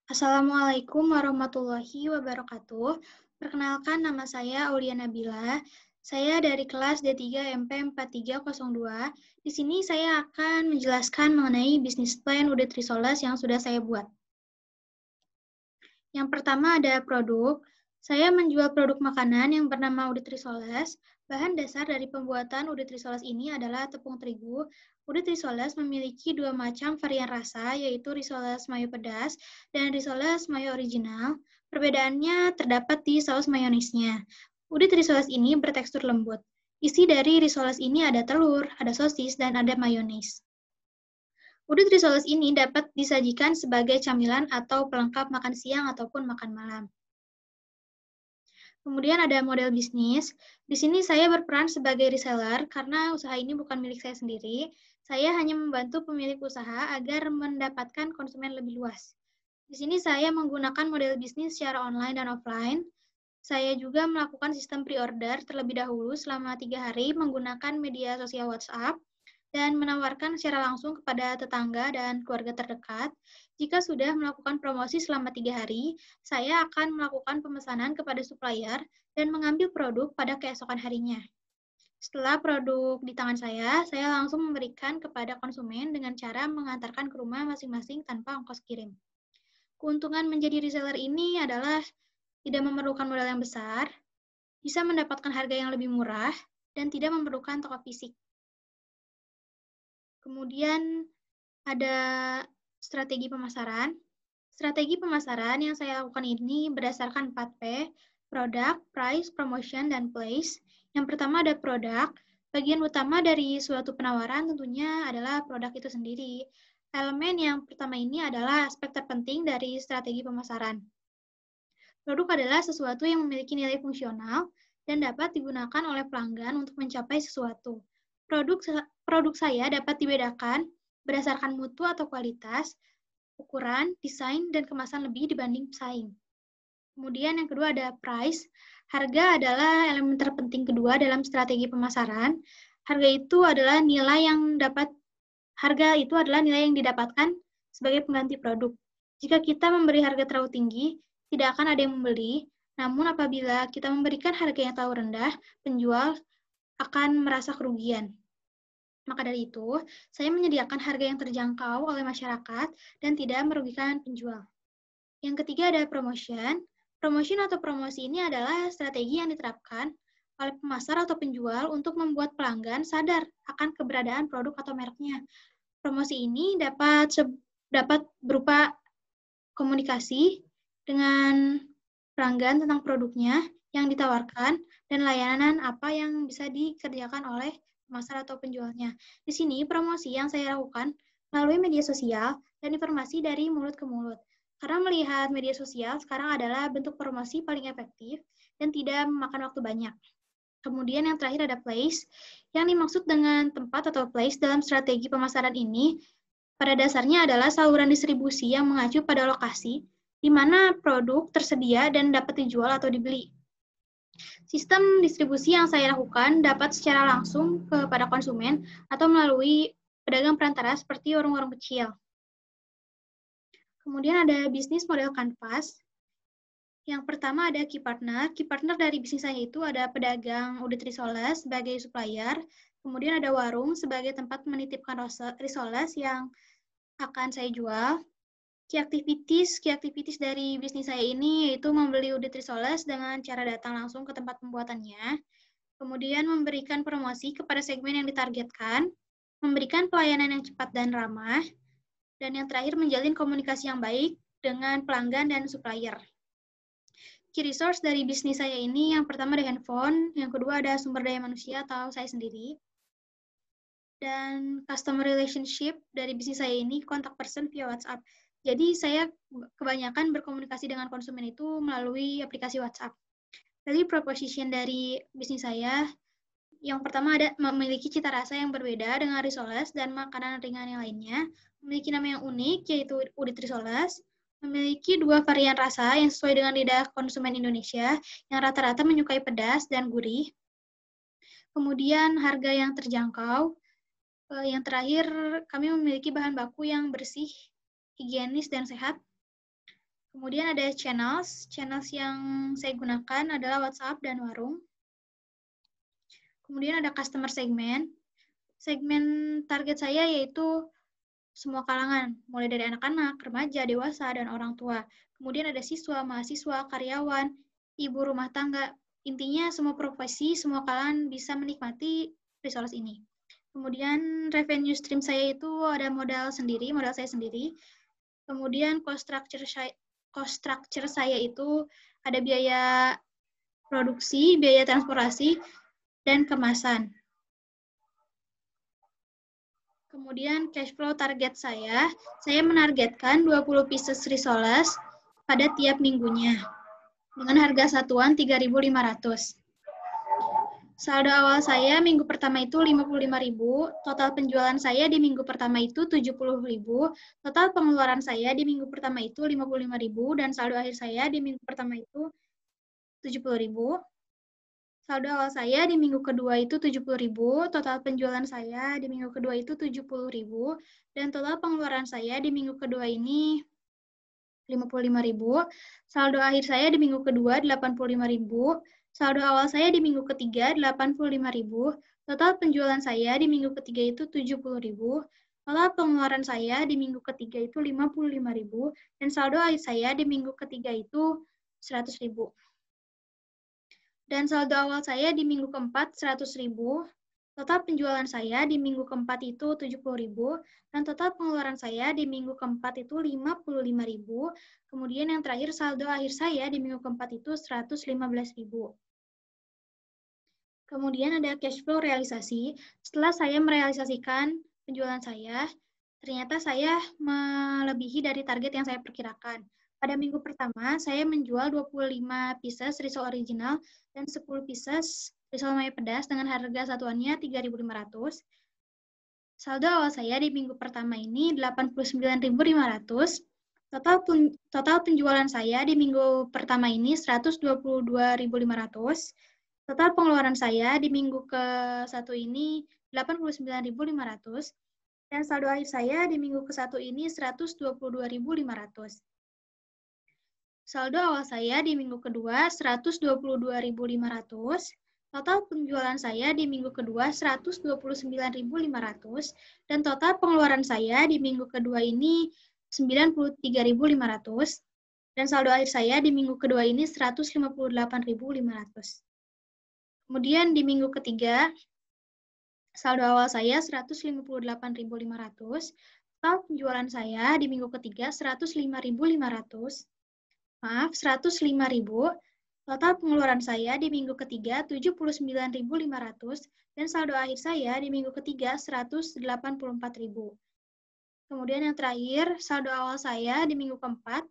Assalamualaikum warahmatullahi wabarakatuh. Perkenalkan, nama saya Aulia Nabila. Saya dari kelas D3 MP 4302. Di sini saya akan menjelaskan mengenai bisnis plan Udit Risoles yang sudah saya buat. Yang pertama ada produk. Saya menjual produk makanan yang bernama Udit Risoles. Bahan dasar dari pembuatan Udit Risoles ini adalah tepung terigu. Udit Risoles memiliki dua macam varian rasa, yaitu Risoles mayo pedas dan Risoles mayo original. Perbedaannya terdapat di saus mayonisnya. Udit Risoles ini bertekstur lembut. Isi dari Risoles ini ada telur, ada sosis, dan ada mayonis. Udit risoles ini dapat disajikan sebagai camilan atau pelengkap makan siang ataupun makan malam. Kemudian ada model bisnis. Di sini saya berperan sebagai reseller karena usaha ini bukan milik saya sendiri. Saya hanya membantu pemilik usaha agar mendapatkan konsumen lebih luas. Di sini saya menggunakan model bisnis secara online dan offline. Saya juga melakukan sistem pre-order terlebih dahulu selama 3 hari menggunakan media sosial WhatsApp dan menawarkan secara langsung kepada tetangga dan keluarga terdekat. Jika sudah melakukan promosi selama 3 hari, saya akan melakukan pemesanan kepada supplier dan mengambil produk pada keesokan harinya. Setelah produk di tangan saya langsung memberikan kepada konsumen dengan cara mengantarkan ke rumah masing-masing tanpa ongkos kirim. Keuntungan menjadi reseller ini adalah tidak memerlukan modal yang besar, bisa mendapatkan harga yang lebih murah, dan tidak memerlukan toko fisik. Kemudian ada strategi pemasaran. Strategi pemasaran yang saya lakukan ini berdasarkan 4P, product, price, promotion, dan place. Yang pertama ada produk. Bagian utama dari suatu penawaran tentunya adalah produk itu sendiri. Elemen yang pertama ini adalah aspek terpenting dari strategi pemasaran. Produk adalah sesuatu yang memiliki nilai fungsional dan dapat digunakan oleh pelanggan untuk mencapai sesuatu. Produk saya dapat dibedakan berdasarkan mutu atau kualitas, ukuran, desain, dan kemasan lebih dibanding pesaing. Kemudian yang kedua ada price. Harga adalah elemen terpenting kedua dalam strategi pemasaran. Harga itu adalah nilai yang didapatkan sebagai pengganti produk. Jika kita memberi harga terlalu tinggi, tidak akan ada yang membeli. Namun apabila kita memberikan harga yang terlalu rendah, penjual akan merasa kerugian. Maka dari itu, saya menyediakan harga yang terjangkau oleh masyarakat dan tidak merugikan penjual. Yang ketiga ada promotion. Promotion atau promosi ini adalah strategi yang diterapkan oleh pemasar atau penjual untuk membuat pelanggan sadar akan keberadaan produk atau mereknya. Promosi ini dapat berupa komunikasi dengan pelanggan tentang produknya yang ditawarkan dan layanan apa yang bisa dikerjakan oleh pemasar atau penjualnya. Di sini promosi yang saya lakukan melalui media sosial dan informasi dari mulut ke mulut. Karena melihat media sosial sekarang adalah bentuk promosi paling efektif dan tidak memakan waktu banyak. Kemudian yang terakhir ada place. Yang dimaksud dengan tempat atau place dalam strategi pemasaran ini pada dasarnya adalah saluran distribusi yang mengacu pada lokasi di mana produk tersedia dan dapat dijual atau dibeli. Sistem distribusi yang saya lakukan dapat secara langsung kepada konsumen atau melalui pedagang perantara seperti warung-warung kecil. Kemudian ada bisnis model kanvas. Yang pertama ada key partner. Key partner dari bisnis saya itu ada pedagang Udit Risoles sebagai supplier, kemudian ada warung sebagai tempat menitipkan risoles yang akan saya jual. Key activities dari bisnis saya ini yaitu membeli Udit Risoles dengan cara datang langsung ke tempat pembuatannya, kemudian memberikan promosi kepada segmen yang ditargetkan, memberikan pelayanan yang cepat dan ramah, dan yang terakhir menjalin komunikasi yang baik dengan pelanggan dan supplier. Key resource dari bisnis saya ini yang pertama ada handphone, yang kedua ada sumber daya manusia atau saya sendiri, dan customer relationship dari bisnis saya ini kontak person via WhatsApp. Jadi saya kebanyakan berkomunikasi dengan konsumen itu melalui aplikasi WhatsApp. Value proposition dari bisnis saya, yang pertama ada memiliki cita rasa yang berbeda dengan risoles dan makanan ringan yang lainnya, memiliki nama yang unik yaitu Udit Risoles, memiliki dua varian rasa yang sesuai dengan lidah konsumen Indonesia yang rata-rata menyukai pedas dan gurih. Kemudian harga yang terjangkau. Yang terakhir, kami memiliki bahan baku yang bersih, higienis, dan sehat. Kemudian ada channels. Channels yang saya gunakan adalah WhatsApp dan Warung. Kemudian ada customer segment. Segmen target saya yaitu semua kalangan, mulai dari anak-anak, remaja, dewasa, dan orang tua. Kemudian ada siswa, mahasiswa, karyawan, ibu rumah tangga. Intinya semua profesi, semua kalangan bisa menikmati resource ini. Kemudian revenue stream saya itu ada modal saya sendiri. Kemudian cost structure saya itu ada biaya produksi, biaya transportasi, dan kemasan. Kemudian cash flow target saya menargetkan 20 pieces risoles pada tiap minggunya dengan harga satuan 3.500. Saldo awal saya minggu pertama itu 55.000, total penjualan saya di minggu pertama itu 70.000, total pengeluaran saya di minggu pertama itu 55.000 dan saldo akhir saya di minggu pertama itu 70.000. Saldo awal saya di minggu kedua itu 70.000, total penjualan saya di minggu kedua itu 70.000, dan total pengeluaran saya di minggu kedua ini 55.000. Saldo akhir saya di minggu kedua 85.000, saldo awal saya di minggu ketiga 85.000, total penjualan saya di minggu ketiga itu 70.000, total pengeluaran saya di minggu ketiga itu 55.000, dan saldo akhir saya di minggu ketiga itu 100.000. Dan saldo awal saya di minggu keempat 100.000, total penjualan saya di minggu keempat itu 70.000, dan total pengeluaran saya di minggu keempat itu 55.000. Kemudian yang terakhir saldo akhir saya di minggu keempat itu 115.000. Kemudian ada cash flow realisasi. Setelah saya merealisasikan penjualan saya, ternyata saya melebihi dari target yang saya perkirakan. Pada minggu pertama, saya menjual 25 pieces risol original dan 10 pieces risol maya pedas dengan harga satuannya 3.500. Saldo awal saya di minggu pertama ini 89.500. Total penjualan saya di minggu pertama ini 122.500. Total pengeluaran saya di minggu ke-1 ini 89.500. Dan saldo akhir saya di minggu ke-1 ini 122.500. Saldo awal saya di minggu kedua 122.500, total penjualan saya di minggu kedua 129.500, dan total pengeluaran saya di minggu kedua ini 93.500, dan saldo akhir saya di minggu kedua ini 158.500. Kemudian di minggu ketiga, saldo awal saya 158.500, total penjualan saya di minggu ketiga 105.500, 105.000, total pengeluaran saya di minggu ketiga 79.500, dan saldo akhir saya di minggu ketiga 184.000. Kemudian yang terakhir, saldo awal saya di minggu keempat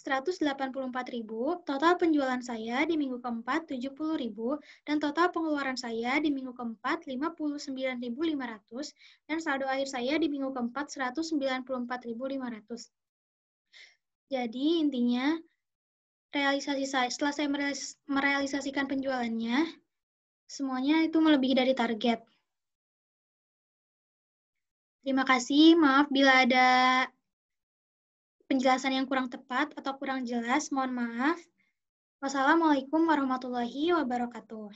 184.000, total penjualan saya di minggu keempat 70.000, dan total pengeluaran saya di minggu keempat 59.500, dan saldo akhir saya di minggu keempat 194.500. Jadi intinya setelah saya merealisasikan penjualannya, semuanya itu melebihi dari target. Terima kasih, maaf bila ada penjelasan yang kurang tepat atau kurang jelas, mohon maaf. Wassalamualaikum warahmatullahi wabarakatuh.